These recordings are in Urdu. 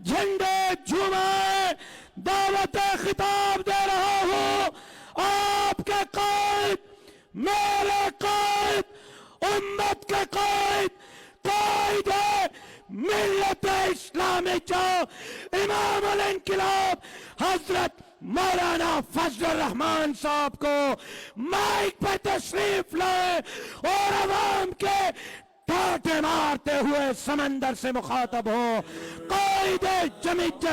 جھنڈے جھومائے دعوت خطاب دے رہا ہوں آپ کے قائد میرے قائد امت کے قائد قائد ملت اسلامی جو امام الانقلاب حضرت مولانا فضل الرحمان صاحب کو مائک پہ تشریف لائے اور عوام کے ٹاٹے مارتے ہوئے سمندر سے مخاطب ہو قائد جمعیت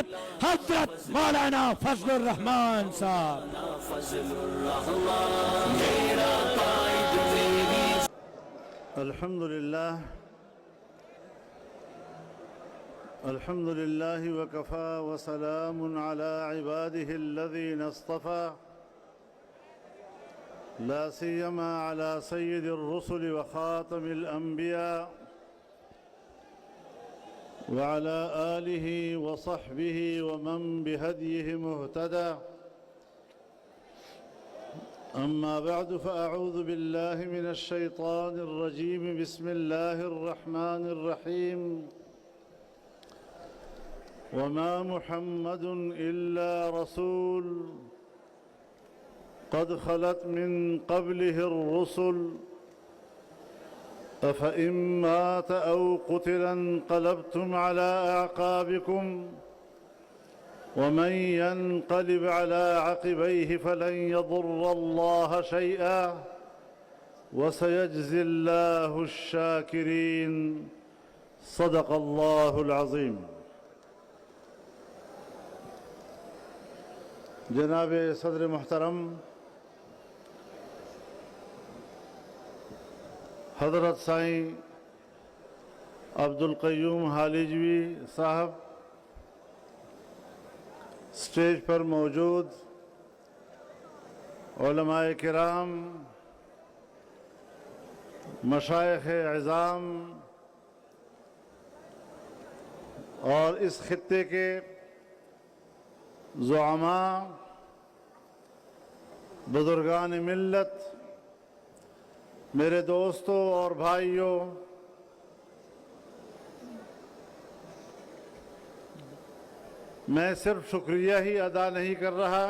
حضرت مولانا فضل الرحمان صاحب. الحمد لله وكفى وسلام على عباده الذين اصطفى لا سيما على سيد الرسل وخاتم الأنبياء وعلى آله وصحبه ومن بهديه مهتدى أما بعد فأعوذ بالله من الشيطان الرجيم بسم الله الرحمن الرحيم وما محمد إلا رسول قد خلت من قبله الرسل أفإن مات أو قتل انقلبتم على أعقابكم ومن ينقلب على عقبيه فلن يضر الله شيئا وسيجزي الله الشاكرين صدق الله العظيم. جناب صدر محترم حضرت سائیں عبدالقیوم حالیجوی صاحب، اسٹیج پر موجود علماء کرام، مشائخ عظام اور اس خطے کے زعماء، بزرگان ملت، میرے دوستوں اور بھائیوں، میں صرف شکریہ ہی ادا نہیں کر رہا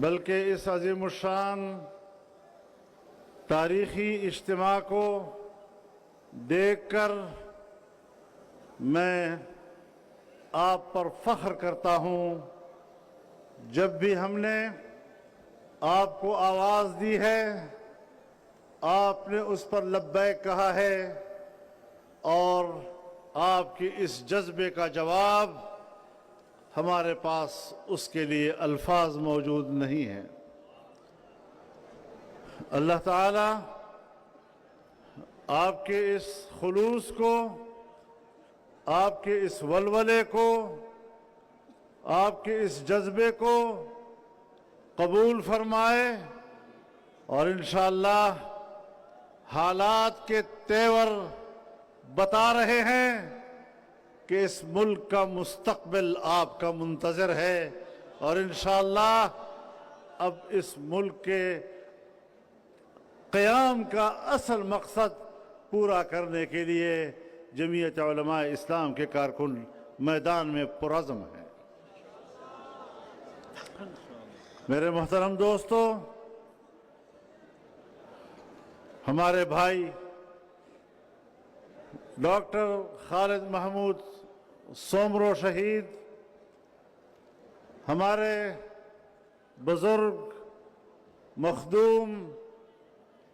بلکہ اس عظیم الشان تاریخی اجتماع کو دیکھ کر میں آپ پر فخر کرتا ہوں. جب بھی ہم نے آپ کو آواز دی ہے آپ نے اس پر لبیک کہا ہے اور آپ کی اس جذبے کا جواب ہمارے پاس اس کے لیے الفاظ موجود نہیں ہیں. اللہ تعالی آپ کے اس خلوص کو، آپ کے اس ولولے کو، آپ کے اس جذبے کو قبول فرمائے اور انشاءاللہ حالات کے تیور بتا رہے ہیں کہ اس ملک کا مستقبل آپ کا منتظر ہے اور انشاءاللہ اب اس ملک کے قیام کا اصل مقصد پورا کرنے کے لیے جمعیت علماء اسلام کے کارکن میدان میں پرعزم ہیں. میرے محترم دوستو، ہمارے بھائی ڈاکٹر خالد محمود سومرو شہید، ہمارے بزرگ مخدوم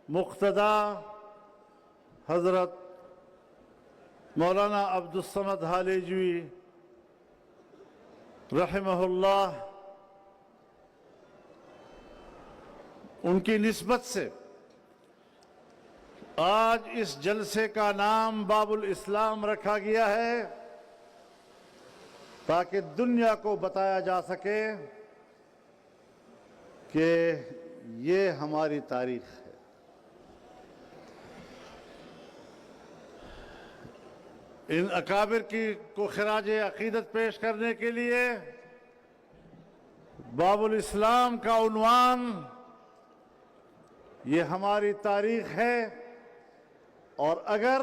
مقتدی حضرت مولانا عبدالصمد حالیجوی رحمہ اللہ، ان کی نسبت سے آج اس جلسے کا نام باب الاسلام رکھا گیا ہے تاکہ دنیا کو بتایا جا سکے کہ یہ ہماری تاریخ ہے. ان اکابر کو خراج عقیدت پیش کرنے کے لیے باب الاسلام کا عنوان یہ ہماری تاریخ ہے. اور اگر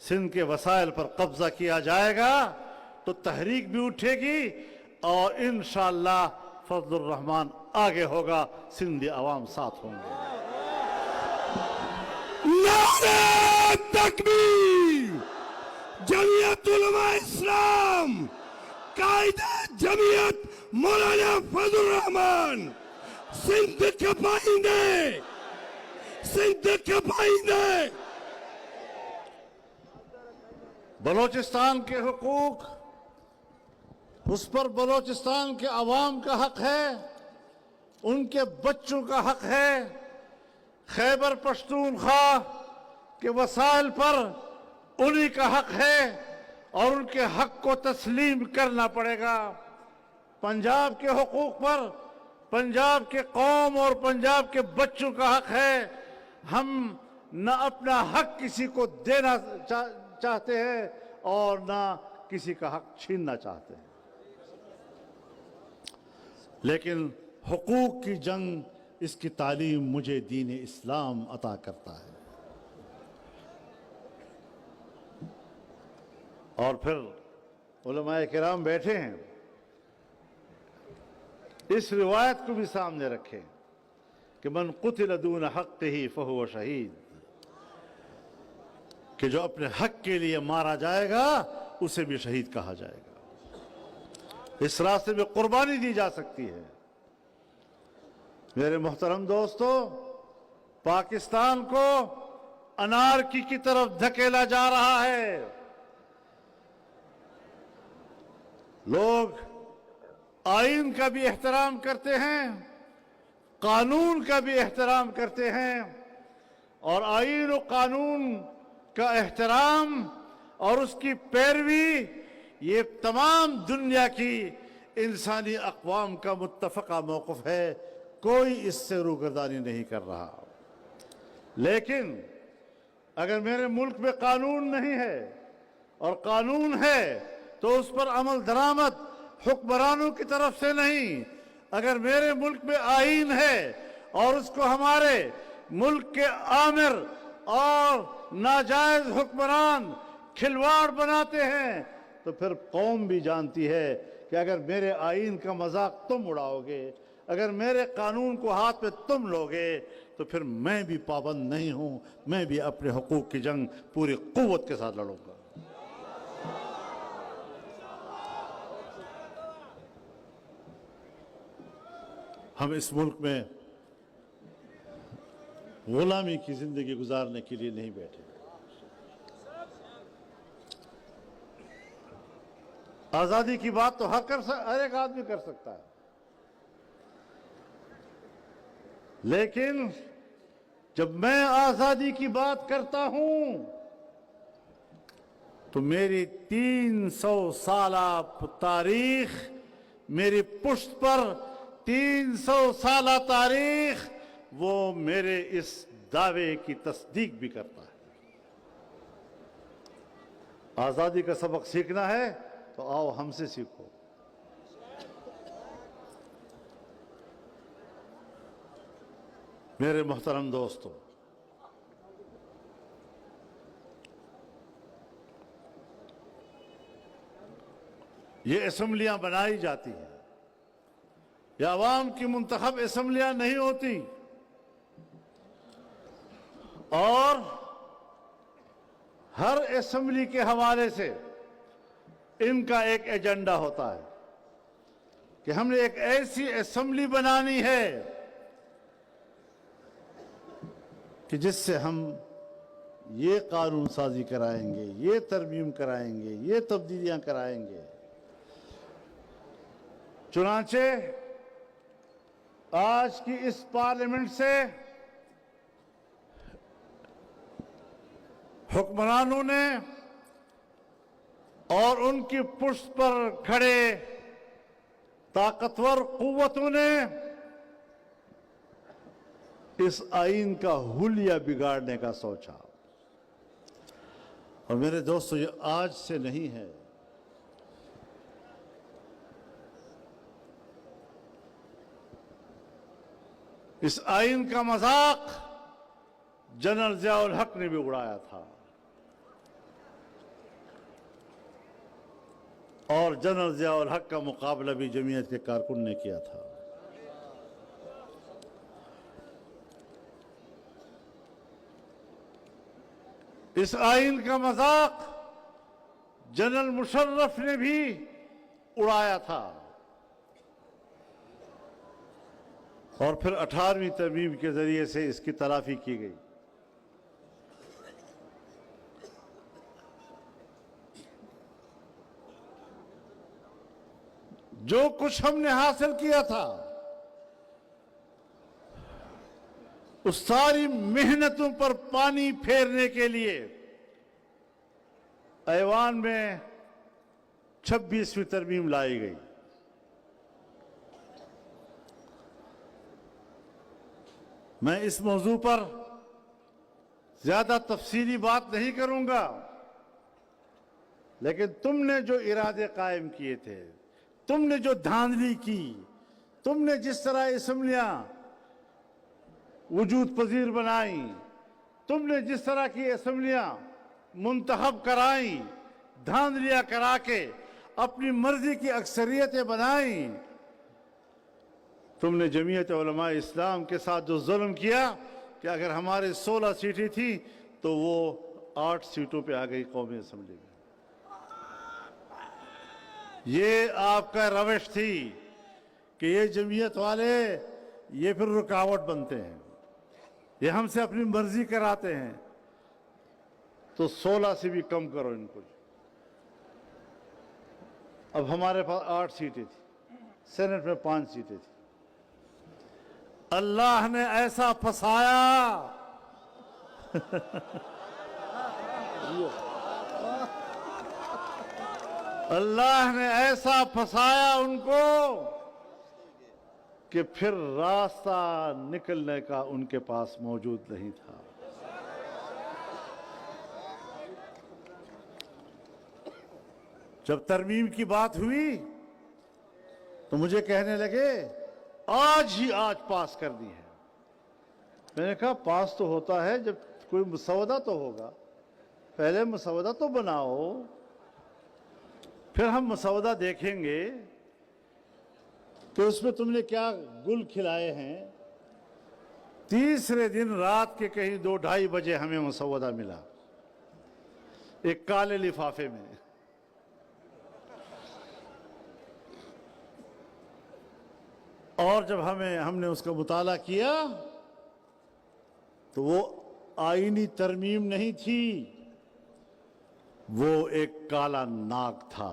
سندھ کے وسائل پر قبضہ کیا جائے گا تو تحریک بھی اٹھے گی اور انشاءاللہ فضل الرحمان آگے ہوگا، سندھی عوام ساتھ ہوں گے۔ نعرہ تکبیر! جمعیت علماء اسلام، قائد جمعیت مولانا فضل الرحمان، سندھ کے پائندے، سندھ کے پائندے۔ بلوچستان کے حقوق، اس پر بلوچستان کے عوام کا حق ہے، ان کے بچوں کا حق ہے۔ خیبر پختونخوا کے وسائل پر انہی کا حق ہے اور ان کے حق کو تسلیم کرنا پڑے گا۔ پنجاب کے حقوق پر پنجاب کے قوم اور پنجاب کے بچوں کا حق ہے۔ ہم نہ اپنا حق کسی کو دینا چاہتے ہیں اور نہ کسی کا حق چھیننا چاہتے ہیں، لیکن حقوق کی جنگ، اس کی تعلیم مجھے دین اسلام عطا کرتا ہے۔ اور پھر علماء کرام بیٹھے ہیں، اس روایت کو بھی سامنے رکھیں کہ من قتل دون حقہ فہو شہید، کہ جو اپنے حق کے لیے مارا جائے گا اسے بھی شہید کہا جائے گا۔ اس راستے میں قربانی دی جا سکتی ہے۔ میرے محترم دوستو، پاکستان کو انارکی کی طرف دھکیلا جا رہا ہے۔ لوگ آئین کا بھی احترام کرتے ہیں، قانون کا بھی احترام کرتے ہیں، اور آئین و قانون کا احترام اور اس کی پیروی یہ تمام دنیا کی انسانی اقوام کا متفقہ موقف ہے، کوئی اس سے روگردانی نہیں کر رہا۔ لیکن اگر میرے ملک میں قانون نہیں ہے اور قانون ہے تو اس پر عمل درآمد حکمرانوں کی طرف سے نہیں۔ اگر میرے ملک میں آئین ہے اور اس کو ہمارے ملک کے آمر اور ناجائز حکمران کھلواڑ بناتے ہیں تو پھر قوم بھی جانتی ہے کہ اگر میرے آئین کا مذاق تم اڑاؤ گے، اگر میرے قانون کو ہاتھ میں تم لوگے تو پھر میں بھی پابند نہیں ہوں، میں بھی اپنے حقوق کی جنگ پوری قوت کے ساتھ لڑوں گا۔ ہم اس ملک میں غلامی کی زندگی گزارنے کے لیے نہیں بیٹھے۔ آزادی کی بات تو ہر ایک آدمی کر سکتا ہے، لیکن جب میں آزادی کی بات کرتا ہوں تو میری 300 سالہ تاریخ، میری پشت پر 300 سالہ تاریخ، وہ میرے اس دعوے کی تصدیق بھی کرتا ہے۔ آزادی کا سبق سیکھنا ہے تو آؤ ہم سے سیکھو۔ میرے محترم دوستو، یہ اسمبلیاں بنائی جاتی ہیں، یہ عوام کی منتخب اسمبلیاں نہیں ہوتی، اور ہر اسمبلی کے حوالے سے ان کا ایک ایجنڈا ہوتا ہے کہ ہم نے ایک ایسی اسمبلی بنانی ہے کہ جس سے ہم یہ قانون سازی کرائیں گے، یہ ترمیم کرائیں گے، یہ تبدیلیاں کرائیں گے۔ چنانچہ آج کی اس پارلیمنٹ سے حکمرانوں نے اور ان کی پشت پر کھڑے طاقتور قوتوں نے اس آئین کا حلیہ بگاڑنے کا سوچا، اور میرے دوستو یہ آج سے نہیں ہے، اس آئین کا مذاق جنرل ضیاء الحق نے بھی اڑایا تھا۔ اور جنرل ضیاء الحق کا مقابلہ بھی جمعیت کے کارکن نے کیا تھا. اس آئین کا مذاق جنرل مشرف نے بھی اڑایا تھا اور پھر 18ویں ترمیم کے ذریعے سے اس کی تلافی کی گئی. جو کچھ ہم نے حاصل کیا تھا اس ساری محنتوں پر پانی پھیرنے کے لیے ایوان میں 26ویں ترمیم لائی گئی. میں اس موضوع پر زیادہ تفصیلی بات نہیں کروں گا، لیکن تم نے جو ارادے قائم کیے تھے، تم نے جو دھاندلی کی، تم نے جس طرح اسمبلیاں وجود پذیر بنائیں، تم نے جس طرح کی اسمبلیاں منتخب کرائیں، دھاندلیاں کرا کے اپنی مرضی کی اکثریتیں بنائیں، تم نے جمعیت علماء اسلام کے ساتھ جو ظلم کیا کہ اگر ہمارے 16 سیٹیں تھیں تو وہ 8 سیٹوں پہ آ گئی قومی اسمبلی میں. یہ آپ کا روش تھی کہ یہ جمعیت والے یہ پھر رکاوٹ بنتے ہیں، یہ ہم سے اپنی مرضی کراتے ہیں، تو 16 سے بھی کم کرو ان کو. اب ہمارے پاس 8 سیٹیں تھیں، سینٹ میں 5 سیٹیں تھیں. اللہ نے ایسا پھنسایا اللہ نے ایسا پھنسایا ان کو کہ پھر راستہ نکلنے کا ان کے پاس موجود نہیں تھا. جب ترمیم کی بات ہوئی تو مجھے کہنے لگے آج ہی آج پاس کر دی ہے. میں نے کہا پاس تو ہوتا ہے جب کوئی مسودہ تو ہوگا، پہلے مسودہ تو بناؤ، پھر ہم مسودہ دیکھیں گے کہ اس میں تم نے کیا گل کھلائے ہیں. تیسرے دن رات کے کہیں 2-2:30 بجے ہمیں مسودہ ملا ایک کالے لفافے میں. اور جب ہم نے اس کا مطالعہ کیا تو وہ آئینی ترمیم نہیں تھی، وہ ایک کالا ناگ تھا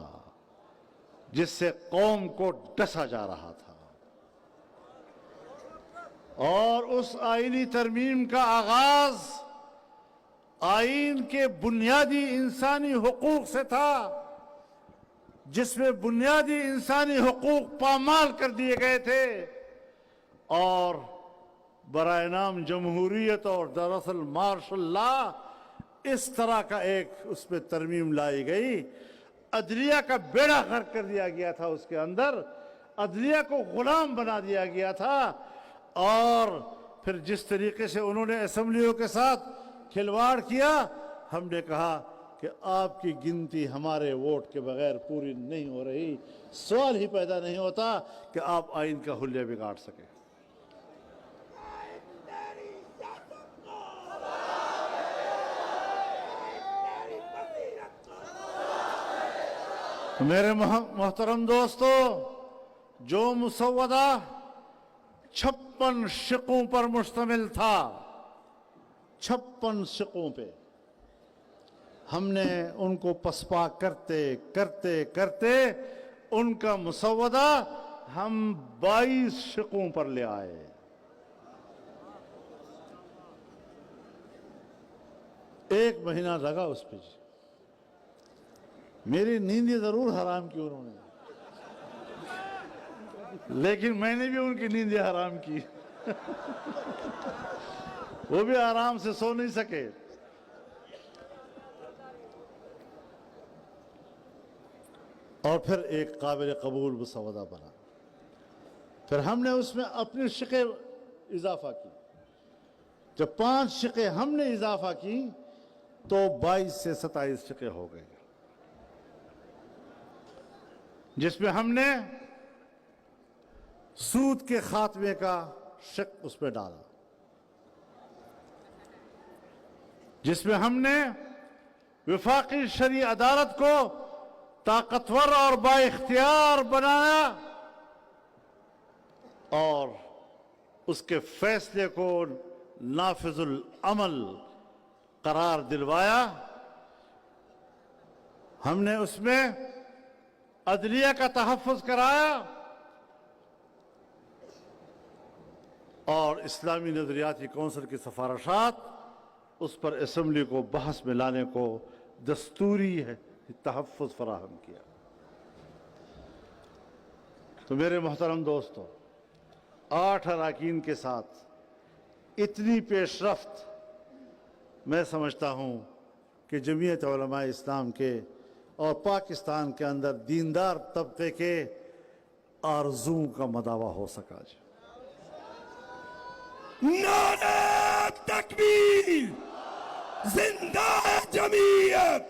جس سے قوم کو ڈسا جا رہا تھا. اور اس آئینی ترمیم کا آغاز آئین کے بنیادی انسانی حقوق سے تھا، جس میں بنیادی انسانی حقوق پامال کر دیے گئے تھے، اور برائے نام جمہوریت اور دراصل مارشل لا اس طرح کا ایک اس پہ ترمیم لائی گئی. عدلیہ کا بیڑا غرق کر دیا گیا تھا، اس کے اندر عدلیہ کو غلام بنا دیا گیا تھا. اور پھر جس طریقے سے انہوں نے اسمبلیوں کے ساتھ کھلواڑ کیا، ہم نے کہا کہ آپ کی گنتی ہمارے ووٹ کے بغیر پوری نہیں ہو رہی. سوال ہی پیدا نہیں ہوتا کہ آپ آئین کا حلیہ بگاڑ سکیں. میرے محترم دوستو، جو مسودہ 56 شقوں پر مشتمل تھا، 56 شقوں پہ، ہم نے ان کو پسپا کرتے کرتے کرتے ان کا مسودہ ہم 22 شقوں پر لے آئے. ایک مہینہ لگا اس پہ. میری نیندیں ضرور حرام کی انہوں نے، لیکن میں نے بھی ان کی نیندیں حرام کی. وہ بھی آرام سے سو نہیں سکے. اور پھر ایک قابل قبول مسودہ بنا. پھر ہم نے اس میں اپنی شقیں اضافہ کی. جب 5 شقیں ہم نے اضافہ کی تو 22 سے 27 شقیں ہو گئی. جس میں ہم نے سود کے خاتمے کا شق اس پہ ڈالا، جس میں ہم نے وفاقی شرعی عدالت کو طاقتور اور با اختیار بنایا اور اس کے فیصلے کو نافذ العمل قرار دلوایا۔ ہم نے اس میں عدلیہ کا تحفظ کرایا اور اسلامی نظریاتی کونسل کی سفارشات اس پر اسمبلی کو بحث میں لانے کو دستوری تحفظ فراہم کیا۔ تو میرے محترم دوستو، 8 اراکین کے ساتھ اتنی پیش رفت میں سمجھتا ہوں کہ جمعیت علماء اسلام کے اور پاکستان کے اندر دیندار طبقے کے آرزوؤں کا مداوع ہو سکا۔ نعرہ تکبیر، زندہ ہے جمعیت،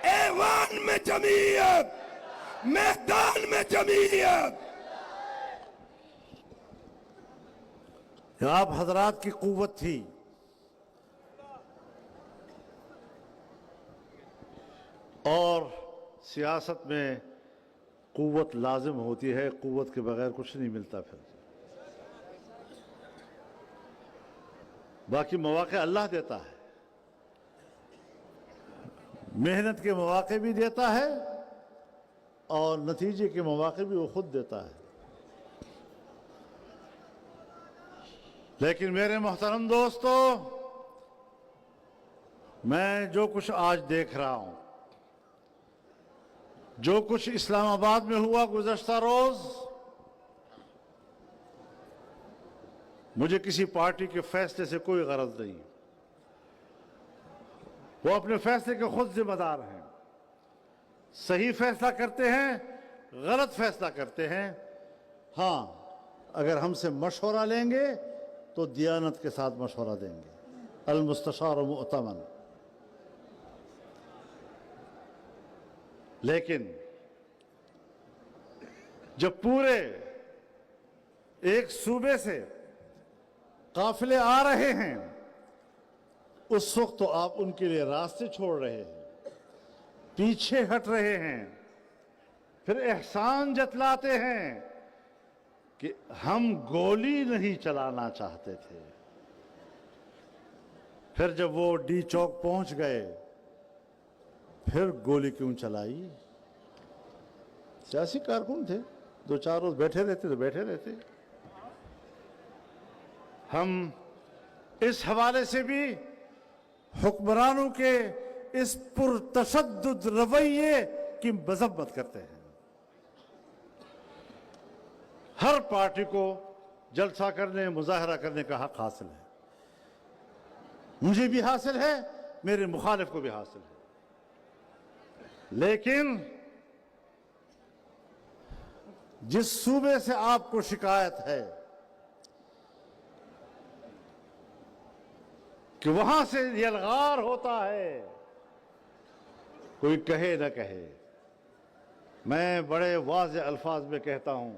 ایوان میں جمعیت، میدان میں جمعیت۔ آپ حضرات کی قوت تھی، اور سیاست میں قوت لازم ہوتی ہے، قوت کے بغیر کچھ نہیں ملتا۔ پھر باقی مواقع اللہ دیتا ہے، محنت کے مواقع بھی دیتا ہے اور نتیجے کے مواقع بھی وہ خود دیتا ہے۔ لیکن میرے محترم دوستو، میں جو کچھ آج دیکھ رہا ہوں، جو کچھ اسلام آباد میں ہوا گزشتہ روز، مجھے کسی پارٹی کے فیصلے سے کوئی غرض نہیں۔ وہ اپنے فیصلے کے خود ذمہ دار ہیں، صحیح فیصلہ کرتے ہیں، غلط فیصلہ کرتے ہیں۔ ہاں، اگر ہم سے مشورہ لیں گے تو دیانت کے ساتھ مشورہ دیں گے، المستشار مؤتمن۔ لیکن جب پورے ایک صوبے سے قافلے آ رہے ہیں، اس وقت تو آپ ان کے لیے راستے چھوڑ رہے ہیں، پیچھے ہٹ رہے ہیں، پھر احسان جتلاتے ہیں کہ ہم گولی نہیں چلانا چاہتے تھے۔ پھر جب وہ ڈی چوک پہنچ گئے، پھر گولی کیوں چلائی؟ سیاسی کارکن تھے، 2-4 روز بیٹھے رہتے تو بیٹھے رہتے۔ ہم اس حوالے سے بھی حکمرانوں کے اس پرتشدد رویے کی مذمت کرتے ہیں۔ ہر پارٹی کو جلسہ کرنے، مظاہرہ کرنے کا حق حاصل ہے، مجھے بھی حاصل ہے، میرے مخالف کو بھی حاصل ہے۔ لیکن جس صوبے سے آپ کو شکایت ہے کہ وہاں سے یلغار ہوتا ہے، کوئی کہے نہ کہے، میں بڑے واضح الفاظ میں کہتا ہوں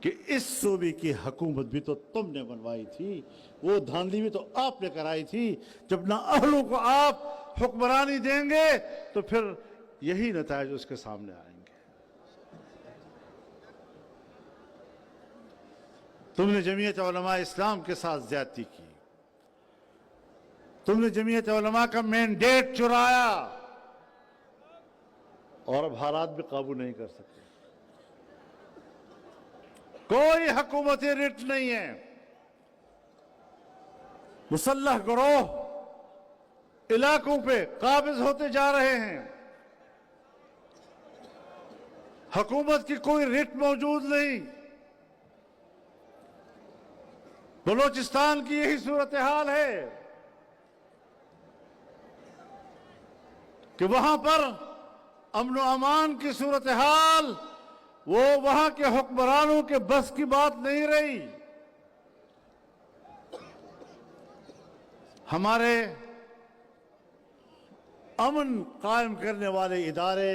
کہ اس صوبے کی حکومت بھی تو تم نے بنوائی تھی، وہ دھاندلی بھی تو آپ نے کرائی تھی۔ جب نہ اہلوں کو آپ حکمرانی دیں گے تو پھر یہی نتائج اس کے سامنے آئیں گے۔ تم نے جمعیت علماء اسلام کے ساتھ زیادتی کی، تم نے جمعیت علماء کا مینڈیٹ چرایا، اور اب حالات بھی قابو نہیں کر سکتے۔ کوئی حکومتی رٹ نہیں ہے، مسلح گروہ علاقوں پہ قابض ہوتے جا رہے ہیں، حکومت کی کوئی رٹ موجود نہیں۔ بلوچستان کی یہی صورتحال ہے کہ وہاں پر امن و امان کی صورتحال وہ وہاں کے حکمرانوں کے بس کی بات نہیں رہی۔ ہمارے امن قائم کرنے والے ادارے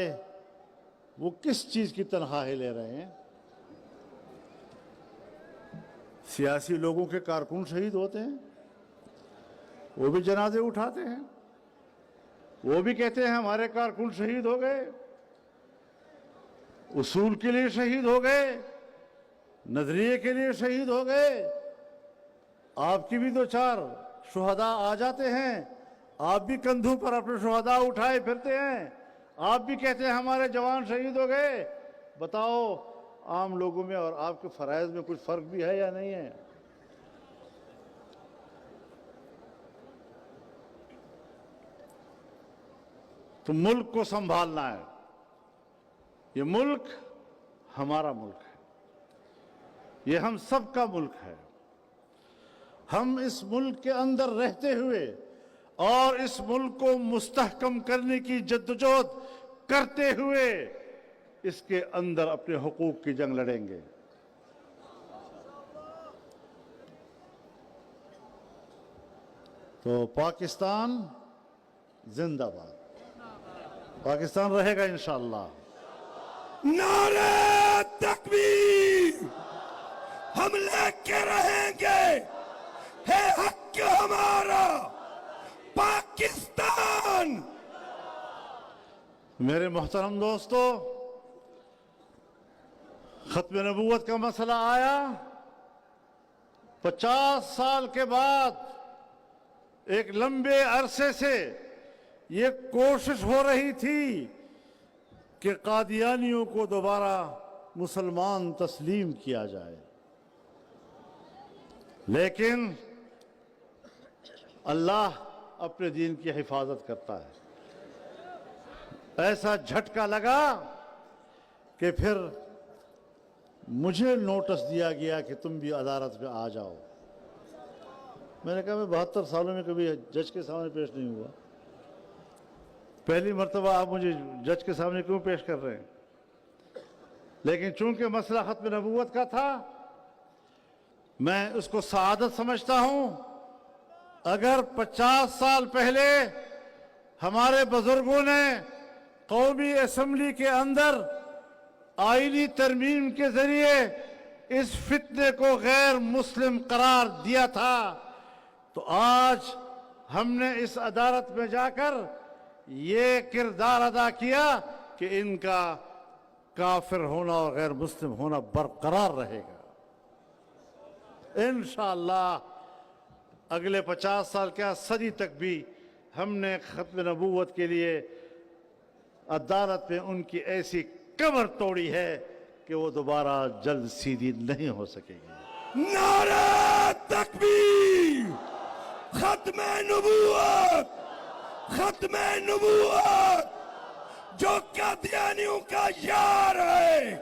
وہ کس چیز کی تنخواہیں لے رہے ہیں؟ سیاسی لوگوں کے کارکن شہید ہوتے ہیں، وہ بھی جنازے اٹھاتے ہیں، وہ بھی کہتے ہیں ہمارے کارکن شہید ہو گئے، اصول کے لیے شہید ہو گئے، نظریے کے لیے شہید ہو گئے۔ آپ کی بھی دو چار شہداء آ جاتے ہیں، آپ بھی کندھوں پر اپنے شہداء اٹھائے پھرتے ہیں، آپ بھی کہتے ہیں ہمارے جوان شہید ہو گئے۔ بتاؤ عام لوگوں میں اور آپ کے فرائض میں کچھ فرق بھی ہے یا نہیں ہے؟ تو ملک کو سنبھالنا ہے، یہ ملک ہمارا ملک ہے، یہ ہم سب کا ملک ہے۔ ہم اس ملک کے اندر رہتے ہوئے اور اس ملک کو مستحکم کرنے کی جدوجہد کرتے ہوئے اس کے اندر اپنے حقوق کی جنگ لڑیں گے۔ تو پاکستان زندہ باد، پاکستان رہے گا انشاءاللہ۔ نعرہ تکبیر، ہم لے کے رہیں گے، ہے حق ہمارا پاکستان۔ میرے محترم دوستو، ختم نبوت کا مسئلہ آیا 50 سال کے بعد، ایک لمبے عرصے سے یہ کوشش ہو رہی تھی کہ قادیانیوں کو دوبارہ مسلمان تسلیم کیا جائے، لیکن اللہ اپنے دین کی حفاظت کرتا ہے۔ ایسا جھٹکا لگا کہ پھر مجھے نوٹس دیا گیا کہ تم بھی عدالت میں آ جاؤ۔ میں نے کہا میں 72 سالوں میں کبھی جج کے سامنے پیش نہیں ہوا، پہلی مرتبہ آپ مجھے جج کے سامنے کیوں پیش کر رہے ہیں؟ لیکن چونکہ مسئلہ ختم نبوت کا تھا، میں اس کو سعادت سمجھتا ہوں۔ اگر 50 سال پہلے ہمارے بزرگوں نے قومی اسمبلی کے اندر آئینی ترمیم کے ذریعے اس فتنے کو غیر مسلم قرار دیا تھا، تو آج ہم نے اس عدالت میں جا کر یہ کردار ادا کیا کہ ان کا کافر ہونا اور غیر مسلم ہونا برقرار رہے گا۔ انشاءاللہ اگلے 50 سال کیا صدی تک بھی ہم نے ختم نبوت کے لیے عدالت میں ان کی ایسی کمر توڑی ہے کہ وہ دوبارہ جلد سیدھی نہیں ہو سکے گی۔ نعرہ تکبیر، ختم نبوت، ختم نبوت، جو قادیانیوں کا یار ہے۔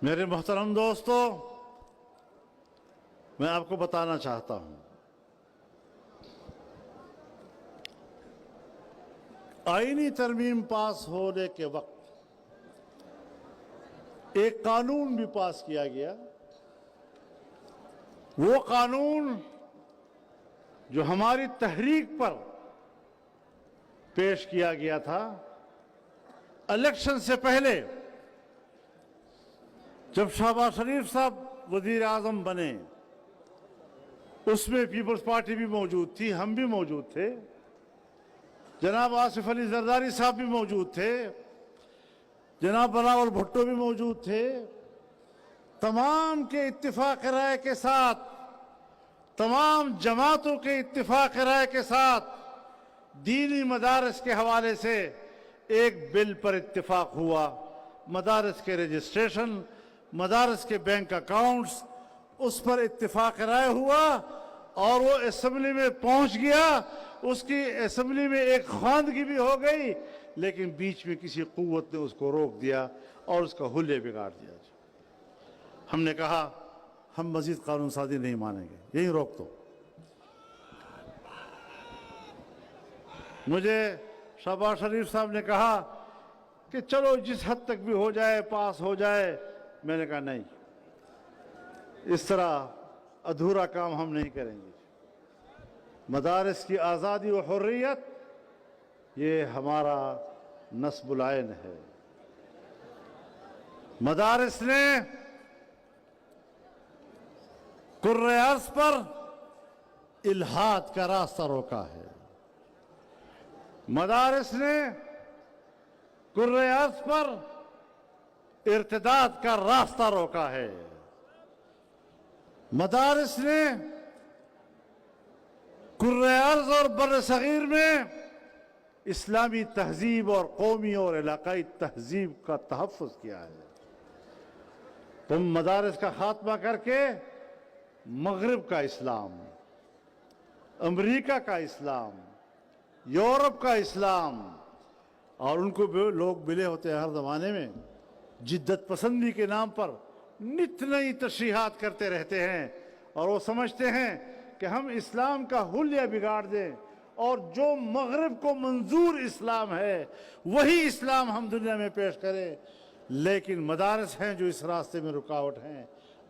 میرے محترم دوستو، میں آپ کو بتانا چاہتا ہوں، آئینی ترمیم پاس ہونے کے وقت ایک قانون بھی پاس کیا گیا۔ وہ قانون جو ہماری تحریک پر پیش کیا گیا تھا، الیکشن سے پہلے جب شہباز شریف صاحب وزیر اعظم بنے، اس میں پیپلز پارٹی بھی موجود تھی، ہم بھی موجود تھے، جناب آصف علی زرداری صاحب بھی موجود تھے، جناب بلاول بھٹو بھی موجود تھے۔ تمام کے اتفاق رائے کے ساتھ، تمام جماعتوں کے اتفاق رائے کے ساتھ دینی مدارس کے حوالے سے ایک بل پر اتفاق ہوا۔ مدارس کے رجسٹریشن، مدارس کے بینک اکاؤنٹس، اس پر اتفاق رائے ہوا اور وہ اسمبلی میں پہنچ گیا۔ اس کی اسمبلی میں ایک خواندگی بھی ہو گئی، لیکن بیچ میں کسی قوت نے اس کو روک دیا اور اس کا حلیہ بگاڑ دیا۔ ہم نے کہا ہم مزید قانون سازی نہیں مانیں گے، یہی روک دو۔ مجھے شہباز شریف صاحب نے کہا کہ چلو جس حد تک بھی ہو جائے، پاس ہو جائے۔ میں نے کہا نہیں، اس طرح ادھورا کام ہم نہیں کریں گے۔ مدارس کی آزادی و حریت یہ ہمارا نصب العین ہے۔ مدارس نے کرۂ ارض پر الحاد کا راستہ روکا ہے۔ مدارس نے کرۂ ارض پر ارتداد کا راستہ روکا ہے۔ مدارس نے کرۂ ارض اور بر صغیر میں اسلامی تہذیب اور قومی اور علاقائی تہذیب کا تحفظ کیا ہے۔ تم مدارس کا خاتمہ کر کے مغرب کا اسلام، امریکہ کا اسلام، یورپ کا اسلام، اور ان کو لوگ ملے ہوتے ہیں ہر زمانے میں جدت پسندی کے نام پر نت نئی تشریحات کرتے رہتے ہیں، اور وہ سمجھتے ہیں کہ ہم اسلام کا حلیہ بگاڑ دیں اور جو مغرب کو منظور اسلام ہے وہی اسلام ہم دنیا میں پیش کریں۔ لیکن مدارس ہیں جو اس راستے میں رکاوٹ ہیں،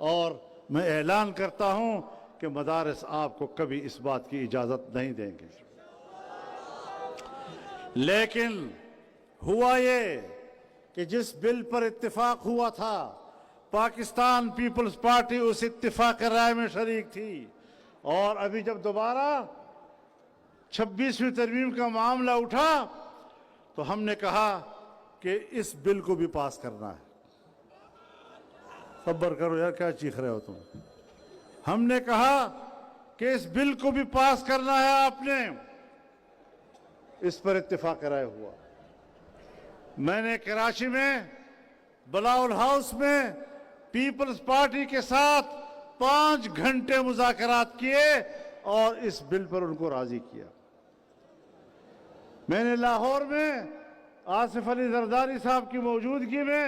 اور میں اعلان کرتا ہوں کہ مدارس آپ کو کبھی اس بات کی اجازت نہیں دیں گے۔ لیکن ہوا یہ کہ جس بل پر اتفاق ہوا تھا، پاکستان پیپلز پارٹی اس اتفاق رائے میں شریک تھی، اور ابھی جب دوبارہ 26ویں ترمیم کا معاملہ اٹھا تو ہم نے کہا کہ اس بل کو بھی پاس کرنا ہے۔ صبر کرو یار، کیا چیخ رہے ہو تم؟ ہم نے کہا کہ اس بل کو بھی پاس کرنا ہے آپ نے، اس پر اتفاق رائے ہوا۔ میں نے کراچی میں بلاول ہاؤس میں پیپلز پارٹی کے ساتھ 5 گھنٹے مذاکرات کیے اور اس بل پر ان کو راضی کیا۔ میں نے لاہور میں آصف علی زرداری صاحب کی موجودگی میں،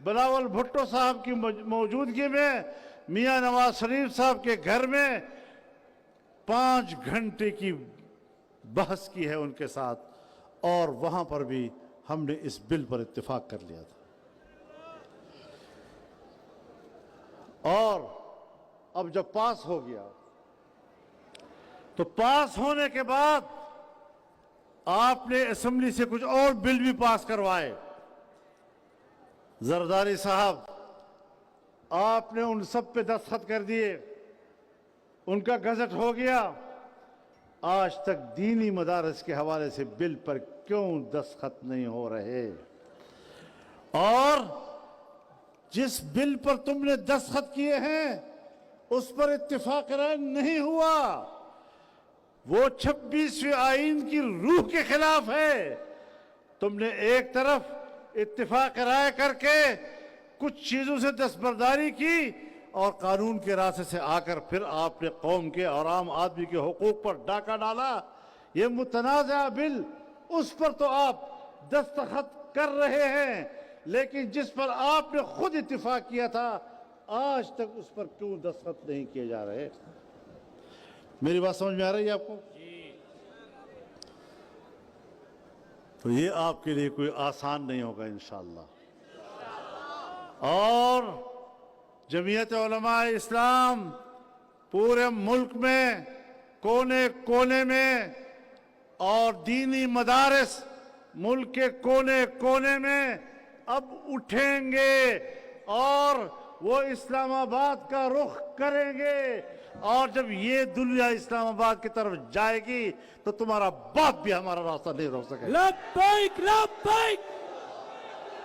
بلاول بھٹو صاحب کی موجودگی میں، میاں نواز شریف صاحب کے گھر میں 5 گھنٹے کی بحث کی ہے ان کے ساتھ، اور وہاں پر بھی ہم نے اس بل پر اتفاق کر لیا تھا۔ اور اب جب پاس ہو گیا تو پاس ہونے کے بعد آپ نے اسمبلی سے کچھ اور بل بھی پاس کروائے۔ زرداری صاحب، آپ نے ان سب پہ دستخط کر دیے، ان کا گزٹ ہو گیا۔ آج تک دینی مدارس کے حوالے سے بل پر کیوں دستخط نہیں ہو رہے؟ اور جس بل پر تم نے دستخط کیے ہیں اس پر اتفاق رائے نہیں ہوا، وہ 26ویں آئین کی روح کے خلاف ہے۔ تم نے ایک طرف اتفاق رائے کر کے کچھ چیزوں سے دستبرداری کی، اور قانون کے راستے سے آ کر پھر آپ نے قوم کے اور عام آدمی کے حقوق پر ڈاکہ ڈالا۔ یہ متنازع بل، اس پر تو آپ دستخط کر رہے ہیں، لیکن جس پر آپ نے خود اتفاق کیا تھا آج تک اس پر کیوں دستخط نہیں کیے جا رہے؟ میری بات سمجھ میں آ رہی ہے آپ کو؟ تو یہ آپ کے لیے کوئی آسان نہیں ہوگا انشاءاللہ۔ اور جمعیت علماء اسلام پورے ملک میں کونے کونے میں، اور دینی مدارس ملک کے کونے کونے میں اب اٹھیں گے اور وہ اسلام آباد کا رخ کریں گے، اور جب یہ دنیا اسلام آباد کی طرف جائے گی تو تمہارا باپ بھی ہمارا راستہ نہیں روک سکے۔ لبیک لبیک!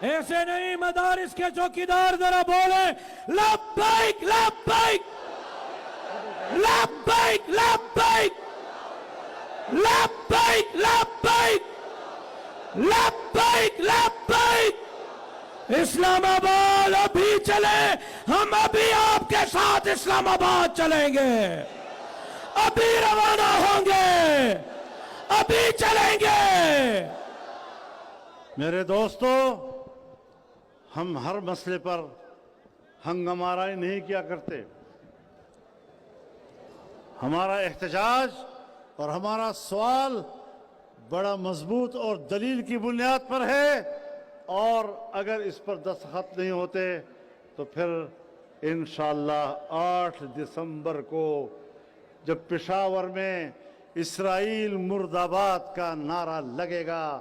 ایسے نہیں، مدارس کے چوکیدار ذرا بولیں لبیک لبیک لبیک لبیک لبیک لبیک لبیک لبیک! اسلام آباد ابھی چلے، ہم ابھی آپ کے ساتھ اسلام آباد چلیں گے، ابھی روانہ ہوں گے، ابھی چلیں گے۔ میرے دوستو، ہم ہر مسئلے پر ہنگامہ آرائی نہیں کیا کرتے۔ ہمارا احتجاج اور ہمارا سوال بڑا مضبوط اور دلیل کی بنیاد پر ہے، اور اگر اس پر دستخط نہیں ہوتے تو پھر انشاءاللہ 8 دسمبر کو جب پشاور میں اسرائیل مرد آباد کا نعرہ لگے گا،